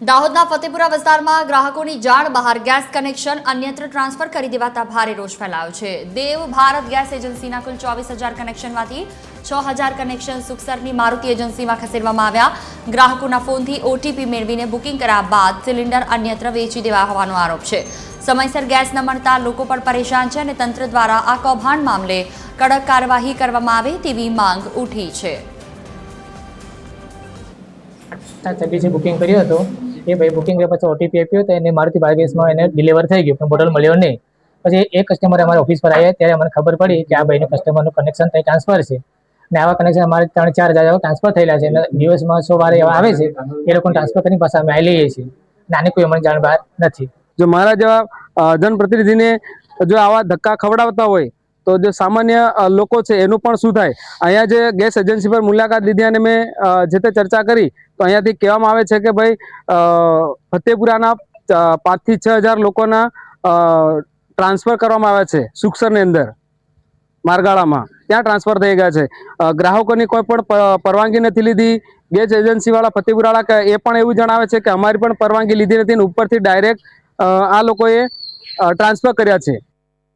દાહોદના ફતેપુરા વિસ્તારમાં ગ્રાહકોની જાણ બહાર ગેસ કનેક્શન અન્યત્ર ટ્રાન્સફર કરી દેવાતા ભારે રોષ ફેલાયો છે। દેવ ભારત ગેસ એજન્સીના કુલ 24,000 કનેક્શનમાંથી 6,000 કનેક્શન સુખસરની મારુતિ એજન્સીમાં ખસેડવામાં આવ્યા। ગ્રાહકોના ફોનથી ઓટીપી મેળવીને બુકિંગ કર્યા બાદ સિલિન્ડર અન્યત્ર વેચી દેવા હોવાનો આરોપ છે। સમયસર ગેસ ન મળતા લોકો પણ પરેશાન છે અને તંત્ર દ્વારા આ કૌભાંડ મામલે કડક કાર્યવાહી કરવામાં આવે તેવી માંગ ઉઠી છે। બુકિંગ કર્યું હતું એ ભાઈ બુકિંગ કર્યા પછી ઓટીપી આપ્યો તો એને મારુતિ બાયોગેસમાં એને ડિલિવર થઈ ગયું પણ બોટલ મળ્યો નહીં। પછી એક કસ્ટમર અમારી ઓફિસ પર આવ્યા ત્યારે અમને ખબર પડી કે આ ભાઈનું કસ્ટમરનું કનેક્શન ત્યાં ટ્રાન્સફર છે અને આવા કનેક્શન અમારે 3-4 હજાર ટ્રાન્સફર થયેલા છે અને દિવસમાં 100 વાર એવા આવે છે એ લોકોને ટ્રાન્સફર કરીને પાછા અમે લઈએ છીએ અને આની કોઈ અમને જાણ બહાર નથી। જો મારા જેવા જનપ્રતિનિધિને જો આવા ધક્કા ખવડાવતા હોય તો જે સામાન્ય લોકો છે એનું પણ શું થાય। અહીંયા જે ગેસ એજન્સી પર મુલાકાત લીધી અને મેં જે તે ચર્ચા કરી તો અહીંયાથી કહેવામાં આવે છે કે ભાઈ ફતેપુરાના 5 થી 6 હજાર લોકોના ટ્રાન્સફર કરવામાં આવ્યા છે સુખસરની અંદર મારગાળામાં ત્યાં ટ્રાન્સફર થઈ ગયા છે। ગ્રાહકોની કોઈ પણ પરવાનગી નથી લીધી। ગેસ એજન્સીવાળા ફતેપુરાવાળા એ પણ એવું જણાવે છે કે અમારી પણ પરવાનગી લીધી નથી અને ઉપરથી ડાયરેક્ટ આ લોકોએ ટ્રાન્સફર કર્યા છે।